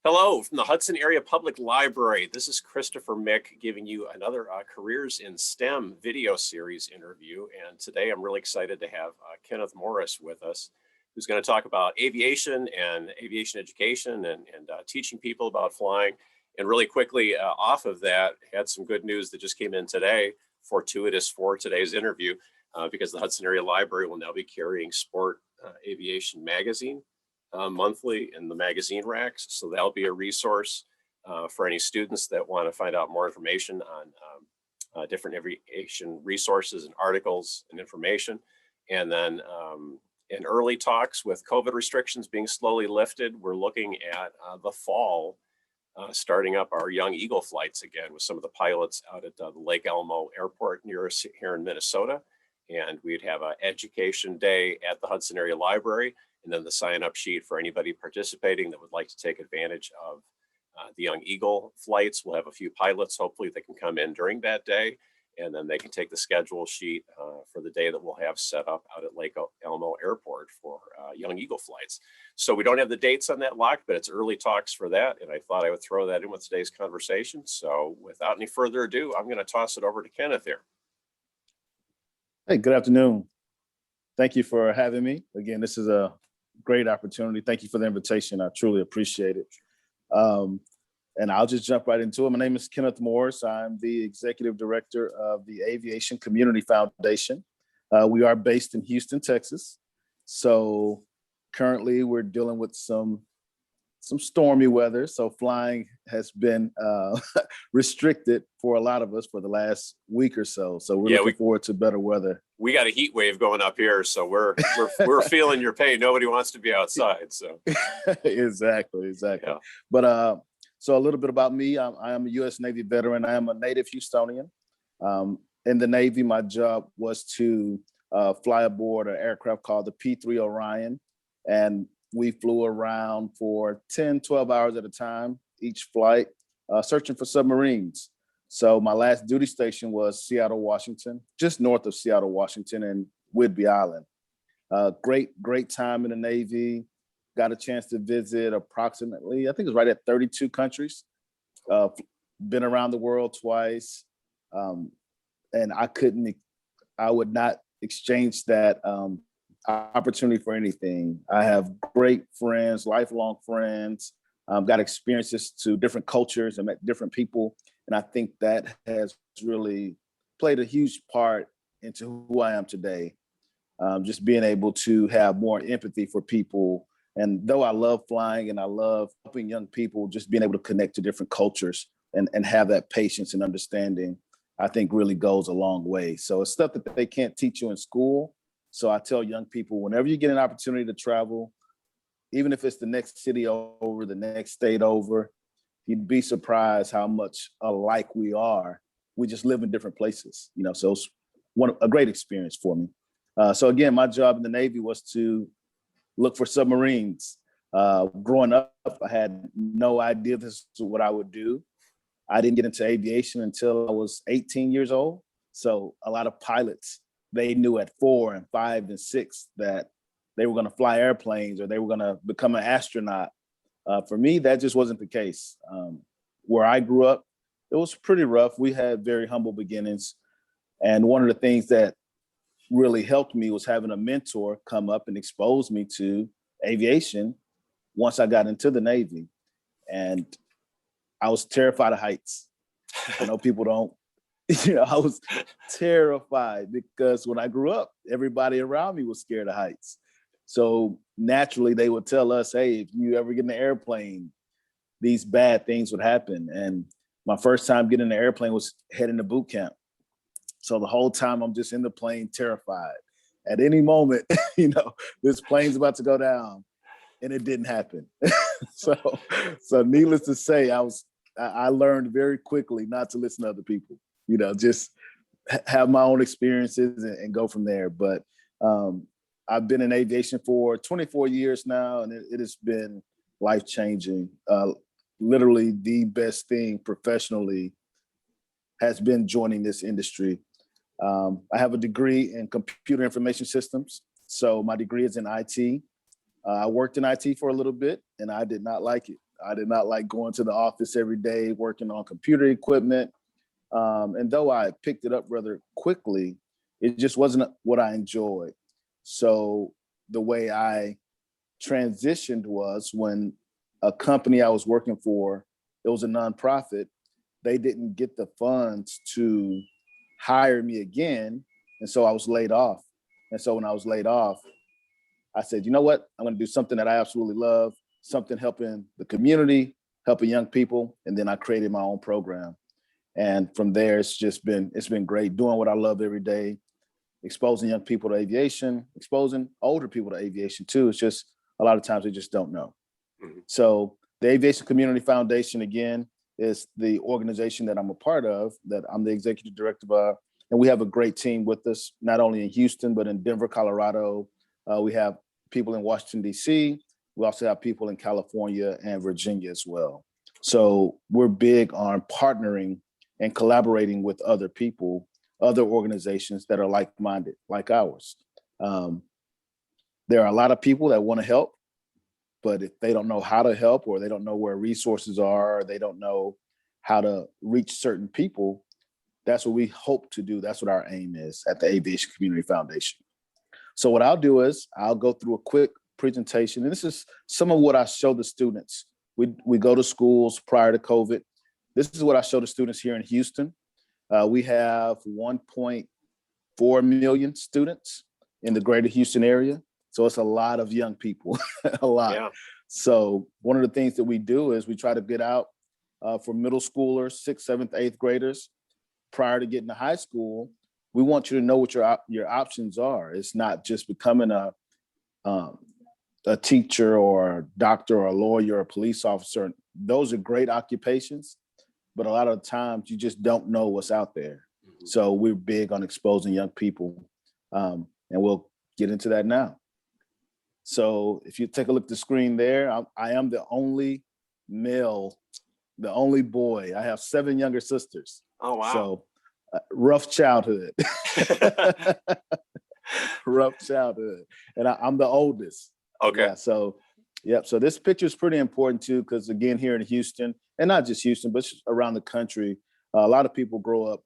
Hello from the Hudson Area Public Library. This is Christopher Mick giving you another Careers in STEM video series interview. And today I'm really excited to have Kenneth Morris with us, who's going to talk about aviation and aviation education and teaching people about flying. And really quickly off of that, had some good news that just came in today, fortuitous for today's interview, because the Hudson Area Library will now be carrying Sport Aviation magazine monthly in the magazine racks. So that'll be a resource for any students that want to find out more information on different aviation resources and articles and information. And then in early talks with COVID restrictions being slowly lifted, we're looking at the fall, starting up our Young Eagle flights again with some of the pilots out at the Lake Elmo Airport near us here in Minnesota. And we'd have an education day at the Hudson Area Library, and then the sign-up sheet for anybody participating that would like to take advantage of the Young Eagle flights. We'll have a few pilots, hopefully, that can come in during that day, and then they can take the schedule sheet for the day that we'll have set up out at Lake Elmo Airport for Young Eagle flights. So we don't have the dates on that locked, but it's early talks for that, and I thought I would throw that in with today's conversation. So without any further ado, I'm going to toss it over to Kenneth here. Hey, good afternoon. Thank you for having me. Again, this is a great opportunity. Thank you for the invitation. I truly appreciate it. And I'll just jump right into it. My name is Kenneth Morris. I'm the executive director of the Aviation Community Foundation. We are based in Houston, Texas. So currently we're dealing with some stormy weather. So flying has been restricted for a lot of us for the last week or so. So we're looking forward to better weather. We got a heat wave going up here, so we're feeling your pain. Nobody wants to be outside. So exactly. Yeah. But so a little bit about me. I am a U.S. Navy veteran. I am a native Houstonian. In the Navy, my job was to fly aboard an aircraft called the P-3 Orion, and we flew around for 10, 12 hours at a time, each flight, searching for submarines. So my last duty station was Seattle, Washington, just north of Seattle, Washington, and Whidbey Island. Great time in the Navy. Got a chance to visit approximately, I think it was right at 32 countries. Been around the world twice. And I would not exchange that opportunity for anything. I have great friends, lifelong friends, got experiences to different cultures and met different people. And I think that has really played a huge part into who I am today. Just being able to have more empathy for people. And though I love flying and I love helping young people, just being able to connect to different cultures and have that patience and understanding, I think really goes a long way. So it's stuff that they can't teach you in school. So I tell young people, whenever you get an opportunity to travel, even if it's the next city over, the next state over, you'd be surprised how much alike we are. We just live in different places, so it's a great experience for me. So again, my job in the Navy was to look for submarines. Growing up, I had no idea this is what I would do. I didn't get into aviation until I was 18 years old. So a lot of pilots, they knew at 4 and 5 and 6 that they were going to fly airplanes or they were going to become an astronaut. For me, that just wasn't the case. Where I grew up, it was pretty rough. We had very humble beginnings. And one of the things that really helped me was having a mentor come up and expose me to aviation once I got into the Navy. And I was terrified of heights. I know people don't, I was terrified because when I grew up, everybody around me was scared of heights. So naturally, they would tell us, hey, if you ever get in an airplane, these bad things would happen. And my first time getting in the airplane was heading to boot camp. So the whole time I'm just in the plane, terrified. At any moment, this plane's about to go down, and it didn't happen. So needless to say, I learned very quickly not to listen to other people. Just have my own experiences and go from there. But I've been in aviation for 24 years now, and it has been life-changing. Literally the best thing professionally has been joining this industry. I have a degree in computer information systems. So my degree is in IT. I worked in IT for a little bit and I did not like it. I did not like going to the office every day, working on computer equipment. And though I picked it up rather quickly, it just wasn't what I enjoyed. So the way I transitioned was when a company I was working for, it was a nonprofit, they didn't get the funds to hire me again. And so I was laid off. And so when I was laid off, I said, you know what? I'm going to do something that I absolutely love, something helping the community, helping young people. And then I created my own program. And from there, it's been great doing what I love every day, exposing young people to aviation, exposing older people to aviation too. It's just a lot of times they just don't know. Mm-hmm. So the Aviation Community Foundation, again, is the organization that I'm a part of, that I'm the executive director of. And we have a great team with us, not only in Houston, but in Denver, Colorado. We have people in Washington, D.C. We also have people in California and Virginia as well. So we're big on partnering and collaborating with other people, other organizations that are like-minded, like ours. There are a lot of people that want to help, but if they don't know how to help, or they don't know where resources are, or they don't know how to reach certain people, that's what we hope to do. That's what our aim is at the Aviation Community Foundation. So what I'll do is I'll go through a quick presentation, and this is some of what I show the students. We go to schools prior to COVID. This is what I show the students here in Houston. We have 1.4 million students in the greater Houston area. So it's a lot of young people, a lot. Yeah. So one of the things that we do is we try to get out for middle schoolers, 6th, 7th, 8th graders prior to getting to high school. We want you to know what your options are. It's not just becoming a teacher or a doctor or a lawyer or a police officer. Those are great occupations, but a lot of the times you just don't know what's out there. Mm-hmm. So we're big on exposing young people, and we'll get into that now. So if you take a look at the screen there, I am the only male, the only boy. I have 7 younger sisters. Oh, wow. So rough childhood. Rough childhood. And I'm the oldest. Okay. Yeah, so this picture is pretty important too, because again, here in Houston, and not just Houston, but around the country, a lot of people grow up,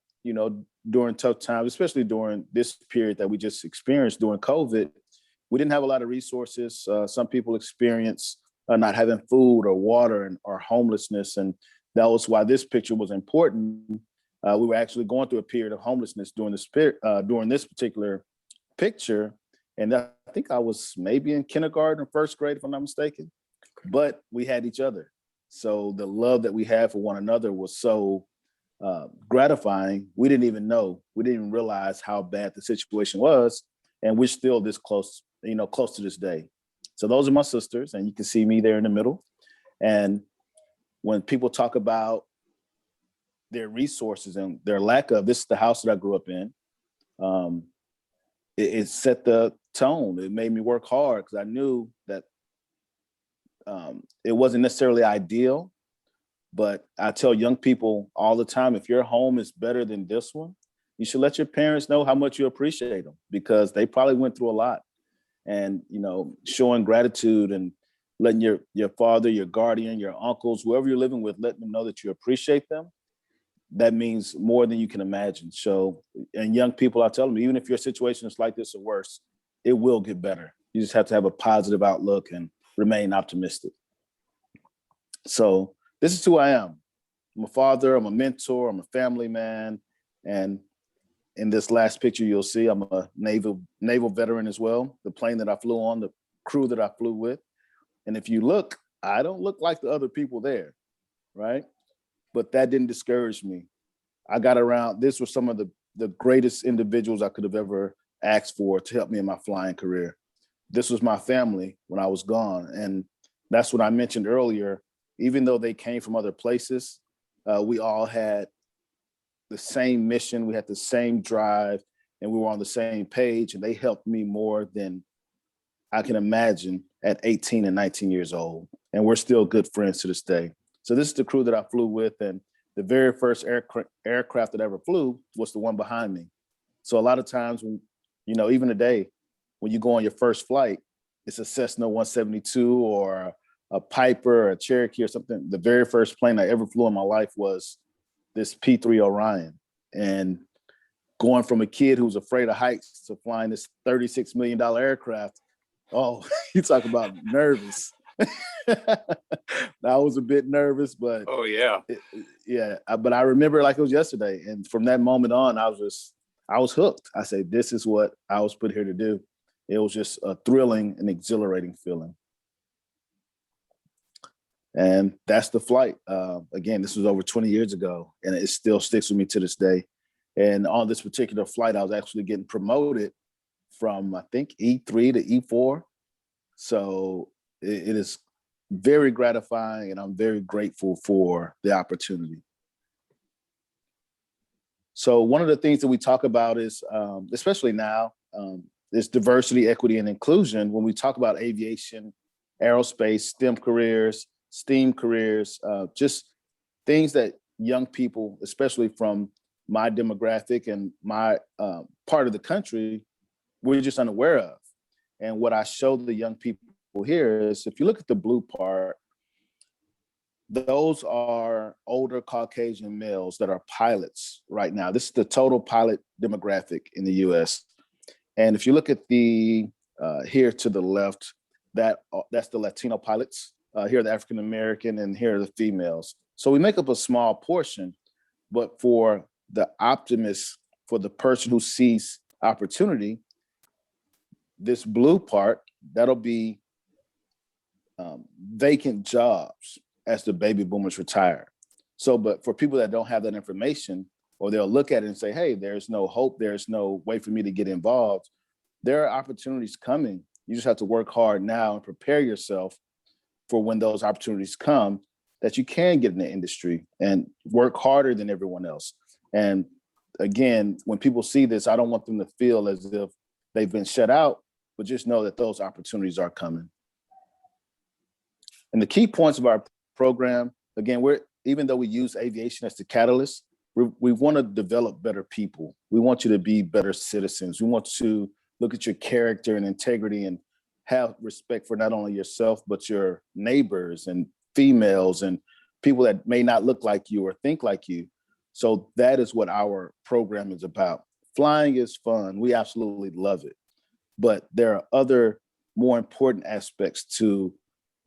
during tough times, especially during this period that we just experienced during COVID. We didn't have a lot of resources. Some people experience not having food or water or homelessness. And that was why this picture was important. We were actually going through a period of homelessness during this particular picture. And I think I was maybe in kindergarten or 1st grade, if I'm not mistaken, but we had each other. So the love that we had for one another was so gratifying. We didn't even realize how bad the situation was. And we're still this close, close to this day. So those are my sisters, and you can see me there in the middle. And when people talk about their resources and their lack of, this is the house that I grew up in. It set the tone. It made me work hard because I knew that it wasn't necessarily ideal, but I tell young people all the time, if your home is better than this one, you should let your parents know how much you appreciate them, because they probably went through a lot. And, showing gratitude and letting your father, your guardian, your uncles, whoever you're living with, letting them know that you appreciate them, that means more than you can imagine. So, and young people, I tell them, even if your situation is like this or worse, it will get better. You just have to have a positive outlook and remain optimistic. So this is who I am. I'm a father, I'm a mentor, I'm a family man. And in this last picture, you'll see I'm a naval veteran as well. The plane that I flew on, the crew that I flew with. And if you look, I don't look like the other people there, right? But that didn't discourage me. I got around, this was some of the greatest individuals I could have ever asked for to help me in my flying career. This was my family when I was gone. And that's what I mentioned earlier. Even though they came from other places, we all had the same mission, we had the same drive, and we were on the same page, and they helped me more than I can imagine at 18 and 19 years old. And we're still good friends to this day. So this is the crew that I flew with, and the very first aircraft that I ever flew was the one behind me. So a lot of times when, even today, when you go on your first flight, it's a Cessna 172 or a Piper or a Cherokee or something. The very first plane I ever flew in my life was this P-3 Orion. And going from a kid who's afraid of heights to flying this $36 million aircraft, oh, you talk about nervous. I was a bit nervous, but oh yeah, but I remember it like it was yesterday. And from that moment on, I was hooked. I said, this is what I was put here to do. It was just a thrilling and exhilarating feeling. And that's the flight. Again, this was over 20 years ago, and it still sticks with me to this day. And on this particular flight, I was actually getting promoted from, I think, E3 to E4. So it is very gratifying, and I'm very grateful for the opportunity. So one of the things that we talk about is, especially now, is diversity, equity, and inclusion. When we talk about aviation, aerospace, STEM careers, STEAM careers, just things that young people, especially from my demographic and my part of the country, we're just unaware of. And what I show the young people here is, if you look at the blue part, those are older Caucasian males that are pilots right now. This is the total pilot demographic in the US. And if you look at the here to the left, that's the Latino pilots. Here are the African American, and here are the females. So we make up a small portion, but for the optimist, for the person who sees opportunity, this blue part, that'll be vacant jobs as the baby boomers retire. So, but for people that don't have that information, or they'll look at it and say, hey, there's no hope, there's no way for me to get involved, there are opportunities coming. You just have to work hard now and prepare yourself for when those opportunities come, that you can get in the industry and work harder than everyone else. And again, when people see this, I don't want them to feel as if they've been shut out, but just know that those opportunities are coming. And the key points of our program, again, even though we use aviation as the catalyst, we want to develop better people. We want you to be better citizens. We want to look at your character and integrity and have respect for not only yourself, but your neighbors and females and people that may not look like you or think like you. So that is what our program is about. Flying is fun. We absolutely love it. But there are other more important aspects to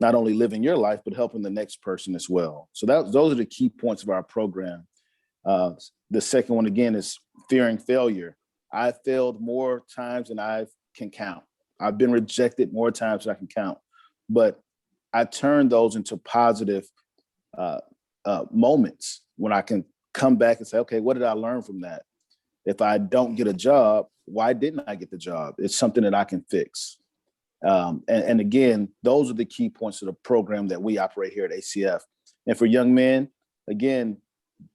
not only living your life, but helping the next person as well. So those are the key points of our program. The second one, again, is fearing failure. I failed more times than I can count. I've been rejected more times than I can count. But I turn those into positive moments when I can come back and say, okay, what did I learn from that? If I don't get a job, why didn't I get the job? It's something that I can fix. And again, those are the key points of the program that we operate here at ACF. And for young men, again,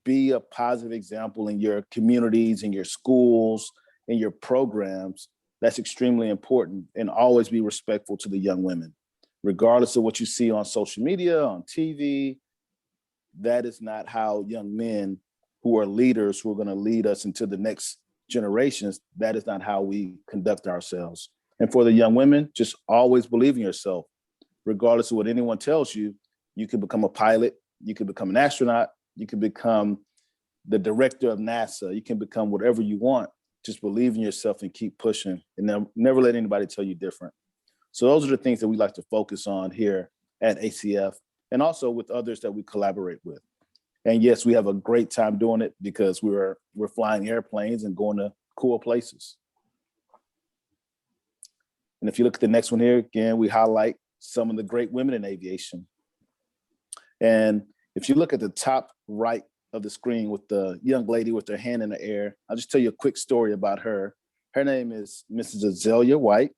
be a positive example in your communities, in your schools, in your programs. That's extremely important. And always be respectful to the young women, regardless of what you see on social media, on TV. That is not how young men who are leaders, who are going to lead us into the next generations, that is not how we conduct ourselves. And for the young women, just always believe in yourself. Regardless of what anyone tells you, you can become a pilot, you can become an astronaut, you can become the director of NASA, you can become whatever you want. Just believe in yourself and keep pushing, and never let anybody tell you different. So those are the things that we like to focus on here at ACF, and also with others that we collaborate with. And yes, we have a great time doing it because we're flying airplanes and going to cool places. And if you look at the next one here, again, we highlight some of the great women in aviation. And if you look at the top right of the screen with the young lady with her hand in the air, I'll just tell you a quick story about her. Her name is Mrs. Azalea White.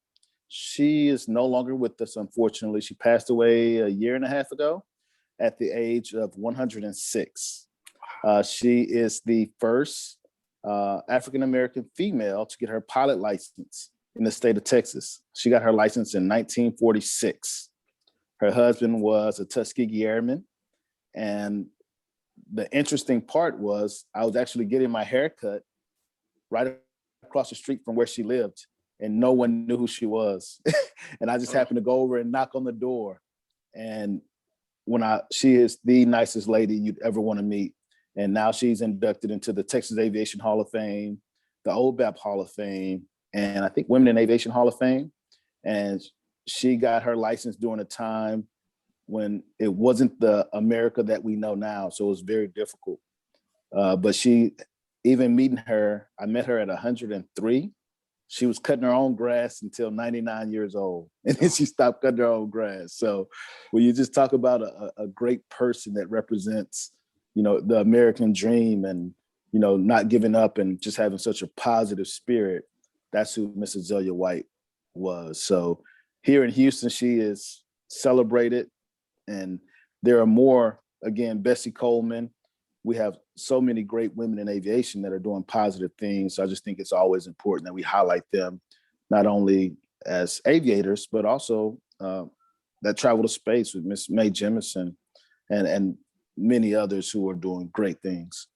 She is no longer with us, unfortunately. She passed away a year and a half ago at the age of 106. She is the first African-American female to get her pilot license in the state of Texas. She got her license in 1946. Her husband was a Tuskegee Airman. And the interesting part was I was actually getting my hair cut right across the street from where she lived, and no one knew who she was. And I just happened to go over and knock on the door. And she is the nicest lady you'd ever want to meet. And now she's inducted into the Texas Aviation Hall of Fame, the OBAP Hall of Fame, and I think Women in Aviation Hall of Fame. And she got her license during a time when it wasn't the America that we know now. So it was very difficult. But even meeting her, I met her at 103. She was cutting her own grass until 99 years old. And then she stopped cutting her own grass. So when you just talk about a great person that represents, the American dream and, not giving up and just having such a positive spirit, that's who Mrs. Zelia White was. So here in Houston, she is celebrated. And there are more, again, Bessie Coleman. We have so many great women in aviation that are doing positive things. So I just think it's always important that we highlight them, not only as aviators, but also that travel to space with Miss Mae Jemison and many others who are doing great things.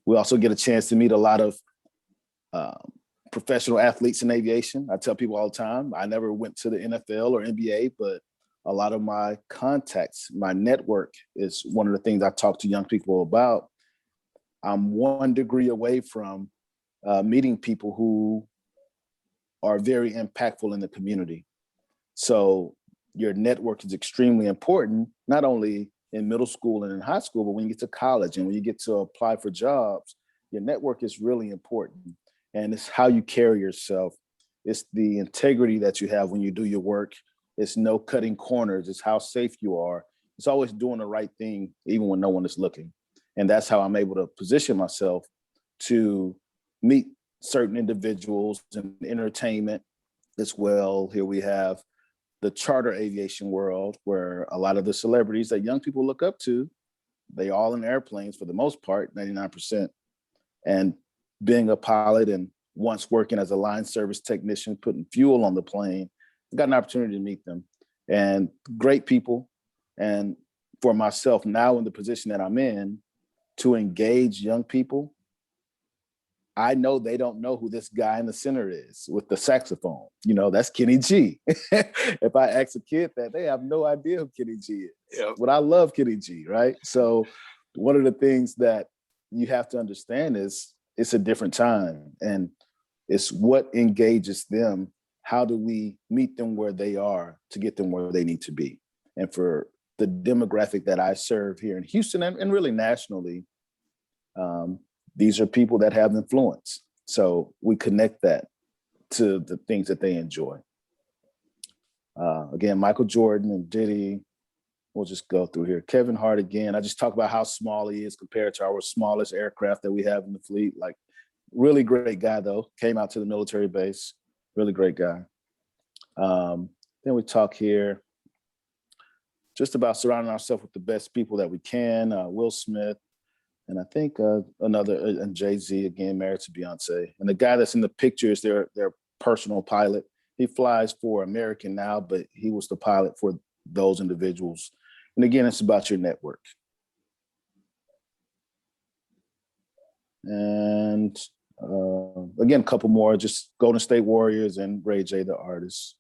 We also get a chance to meet a lot of professional athletes in aviation. I tell people all the time, I never went to the NFL or NBA, but a lot of my contacts, my network is one of the things I talk to young people about. I'm 1 degree away from meeting people who are very impactful in the community. So your network is extremely important, not only in middle school and in high school, but when you get to college and when you get to apply for jobs, your network is really important. And it's how you carry yourself. It's the integrity that you have when you do your work. It's no cutting corners. It's how safe you are. It's always doing the right thing, even when no one is looking. And that's how I'm able to position myself to meet certain individuals in entertainment as well. Here we have the charter aviation world, where a lot of the celebrities that young people look up to, they all in airplanes for the most part, 99%. And being a pilot and once working as a line service technician, putting fuel on the plane, I got an opportunity to meet them, and great people. And for myself now in the position that I'm in, to engage young people, I know they don't know who this guy in the center is with the saxophone. That's Kenny G. If I ask a kid that, they have no idea who Kenny G is. Yep. But I love Kenny G, right? So one of the things that you have to understand is it's a different time, and it's what engages them. How do we meet them where they are to get them where they need to be? And for the demographic that I serve here in Houston and really nationally, these are people that have influence. So we connect that to the things that they enjoy. Again, Michael Jordan and Diddy, we'll just go through here. Kevin Hart again, I just talk about how small he is compared to our smallest aircraft that we have in the fleet. Like, really great guy though, came out to the military base, really great guy. Then we talk here just about surrounding ourselves with the best people that we can. Will Smith, and I think and Jay-Z, again, married to Beyonce. And the guy that's in the picture is their personal pilot. He flies for American now, but he was the pilot for those individuals. And again, it's about your network. And again, a couple more, just Golden State Warriors and Ray J, the artist.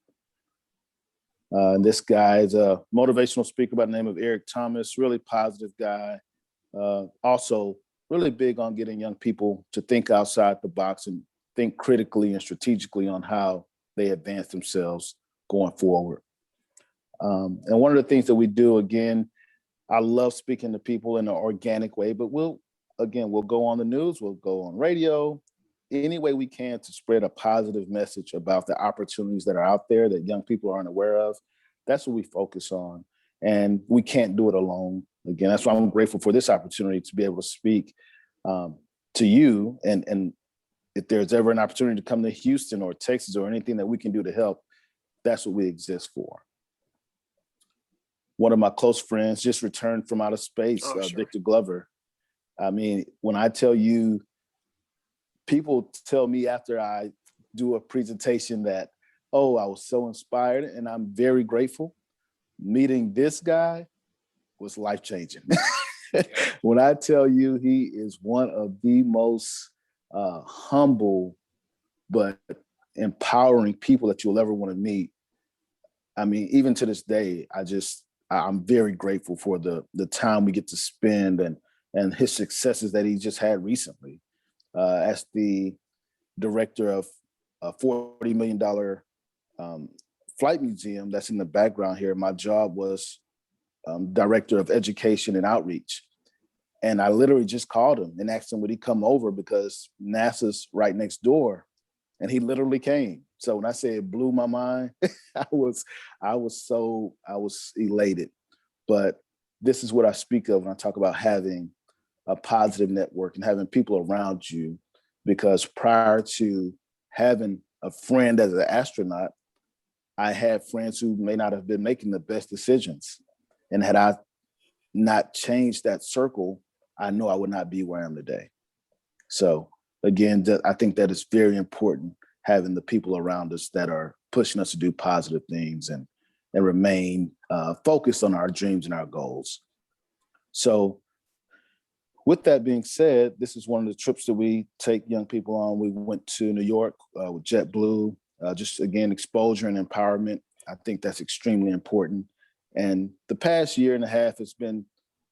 This guy is a motivational speaker by the name of Eric Thomas, really positive guy. Also really big on getting young people to think outside the box and think critically and strategically on how they advance themselves going forward. And one of the things that we do, again, I love speaking to people in an organic way, but we'll go on the news, we'll go on radio, any way we can to spread a positive message about the opportunities that are out there that young people aren't aware of. That's what we focus on. And we can't do it alone. Again, that's why I'm grateful for this opportunity to be able to speak to you. And if there's ever an opportunity to come to Houston or Texas or anything that we can do to help, that's what we exist for. One of my close friends just returned from outer space, sure. Victor Glover. I mean, when I tell you, people tell me after I do a presentation that, oh, I was so inspired, and I'm very grateful. Meeting this guy was life-changing. When I tell you, he is one of the most humble but empowering people that you'll ever want to meet. I mean, even to this day, I'm very grateful for the time we get to spend and his successes that he just had recently. As the director of a $40 million flight museum that's in the background here, my job was director of education and outreach. And I literally just called him and asked him would he come over because NASA's right next door. And he literally came. So when I say it blew my mind, I was elated. But this is what I speak of when I talk about having a positive network and having people around you, because prior to having a friend as an astronaut, I had friends who may not have been making the best decisions. And had I not changed that circle, I know I would not be where I am today. So again, I think that is very important, having the people around us that are pushing us to do positive things and remain focused on our dreams and our goals. So with that being said, this is one of the trips that we take young people on. We went to New York with JetBlue, just again, exposure and empowerment. I think that's extremely important. And the past year and a half has been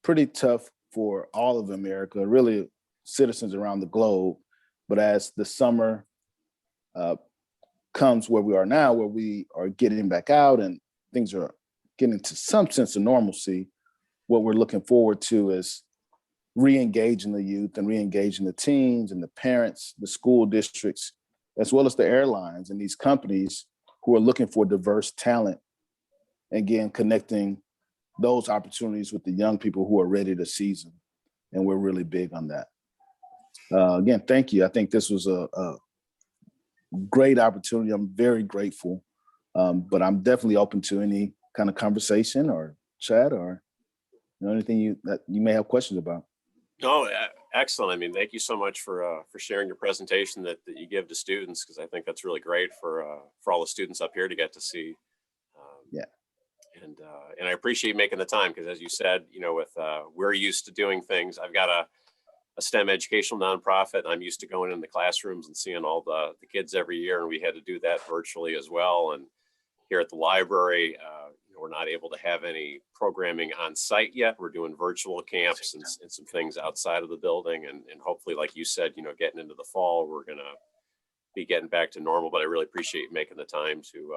pretty tough for all of America, really citizens around the globe. But as the summer comes where we are now, where we are getting back out and things are getting to some sense of normalcy, what we're looking forward to is re-engaging the youth and re-engaging the teens and the parents, the school districts, as well as the airlines and these companies who are looking for diverse talent. Again, connecting those opportunities with the young people who are ready to seize them. And we're really big on that. Again, thank you. I think this was a great opportunity. I'm very grateful, but I'm definitely open to any kind of conversation or chat or anything that you may have questions about. No, excellent. I mean, thank you so much for sharing your presentation that you give to students, because I think that's really great for all the students up here to get to see. Yeah. And I appreciate making the time, because as you said, with we're used to doing things. I've got a STEM educational nonprofit. I'm used to going in the classrooms and seeing all the kids every year, and we had to do that virtually as well. And here at the library, we're not able to have any programming on site yet. We're doing virtual camps and some things outside of the building, and hopefully, like you said, getting into the fall, we're gonna be getting back to normal. But I really appreciate you making the time to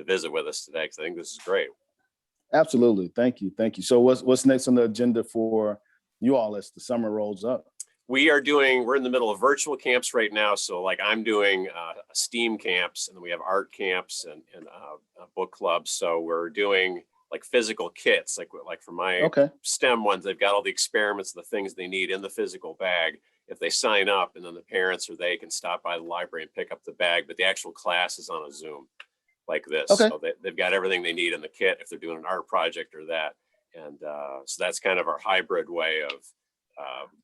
visit with us today, because I think this is great. Absolutely. Thank you. So what's next on the agenda for you all as the summer rolls up? We're in the middle of virtual camps right now. So like I'm doing STEAM camps, and then we have art camps and book clubs. So we're doing like physical kits, like for my STEM ones, they've got all the experiments, the things they need in the physical bag. If they sign up, and then the parents or they can stop by the library and pick up the bag, but the actual class is on a Zoom like this. Okay. So they've got everything they need in the kit if they're doing an art project or that. And so that's kind of our hybrid way of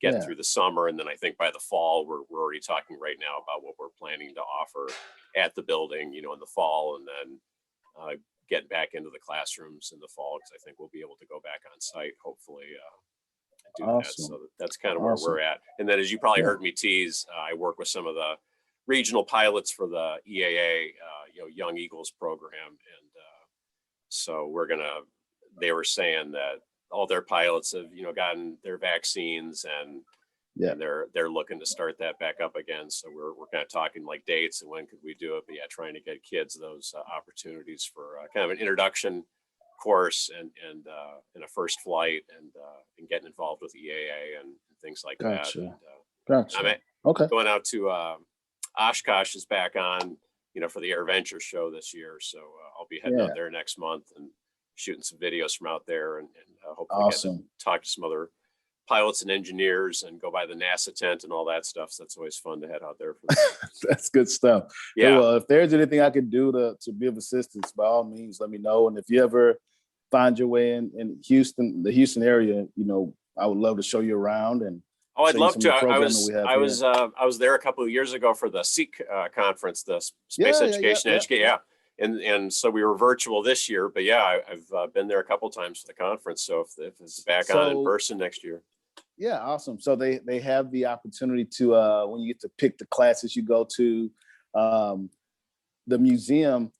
getting through the summer. And then I think by the fall, we're already talking right now about what we're planning to offer at the building, in the fall, and then getting back into the classrooms in the fall, because I think we'll be able to go back on site, hopefully, do that. So that's kind of where we're at. And then, as you probably heard me tease, I work with some of the regional pilots for the EAA, Young Eagles program. And so they were saying that all their pilots have, gotten their vaccines, and they're looking to start that back up again. So we're kind of talking like dates and when could we do it. But trying to get kids those opportunities for kind of an introduction course and a first flight and getting involved with EAA and things like that. And, Gotcha. Going out to Oshkosh is back on, for the Air Venture show this year. So I'll be heading out there next month and shooting some videos from out there, and hopefully get to talk to some other pilots and engineers and go by the NASA tent and all that stuff. So that's always fun to head out there for that. That's good stuff. Yeah. Well, if there's anything I can do to be of assistance, by all means, let me know. And if you ever find your way in Houston, the Houston area, I would love to show you around. And I'd love to. I was there a couple of years ago for the SEEK conference, the Space Education Education. Yeah. And so we were virtual this year, but I've been there a couple of times for the conference. So if it's back on in person next year. Yeah, awesome. So they have the opportunity to when you get to pick the classes you go to, the museum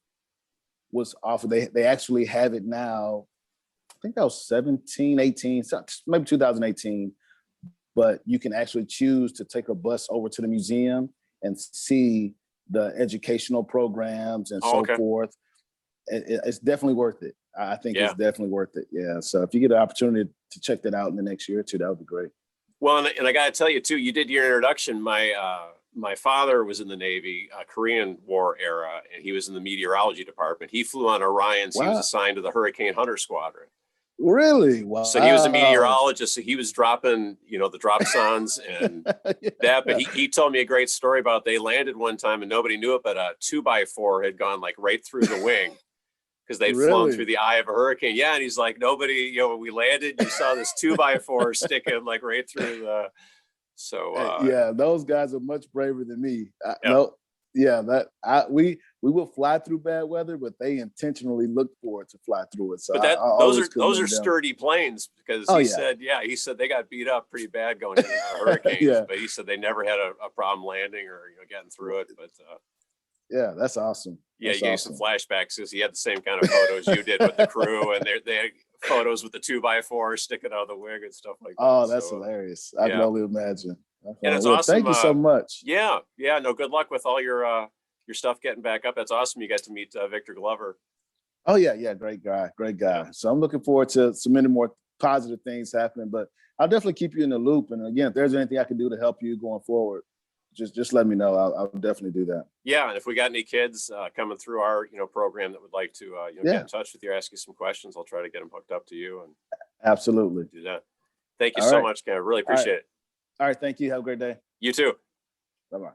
was offered. They actually have it now. I think that was 17, 18, maybe 2018. But you can actually choose to take a bus over to the museum and see the educational programs and so forth. It's definitely worth it. I think it's definitely worth it. Yeah. So if you get an opportunity to check that out in the next year or two, that would be great. Well, and I got to tell you too, you did your introduction. My father was in the Navy, Korean War era, and he was in the meteorology department. He flew on Orions. Wow. He was assigned to the Hurricane Hunter Squadron. Really? Wow. So he was a meteorologist. So he was dropping, the dropsons and that. But he told me a great story about they landed one time and nobody knew it, but a 2x4 had gone like right through the wing because they'd flown through the eye of a hurricane. Yeah, and he's like, nobody, when we landed, you saw this 2x4 sticking like right through the. So yeah, those guys are much braver than me. We will fly through bad weather, but they intentionally look for it to fly through it. So but those are sturdy planes because he said they got beat up pretty bad going into hurricanes, but he said they never had a problem landing or getting through it. But yeah, that's awesome. Yeah, you gave some flashbacks because he had the same kind of photos you did with the crew, and they had photos with the 2x4 sticking out of the wing and stuff like that. Oh, that's hilarious. I can only imagine. And it's awesome. Thank you so much. Yeah. No, good luck with all your stuff getting back up. That's awesome. You got to meet Victor Glover. Oh yeah, great guy. So I'm looking forward to so many more positive things happening. But I'll definitely keep you in the loop. And again, if there's anything I can do to help you going forward, just let me know. I'll definitely do that. Yeah, and if we got any kids coming through our program that would like to get in touch with you, ask you some questions, I'll try to get them hooked up to you. And absolutely do that. Thank you so much, Ken. I really appreciate it. All right, thank you. Have a great day. You too. Bye-bye.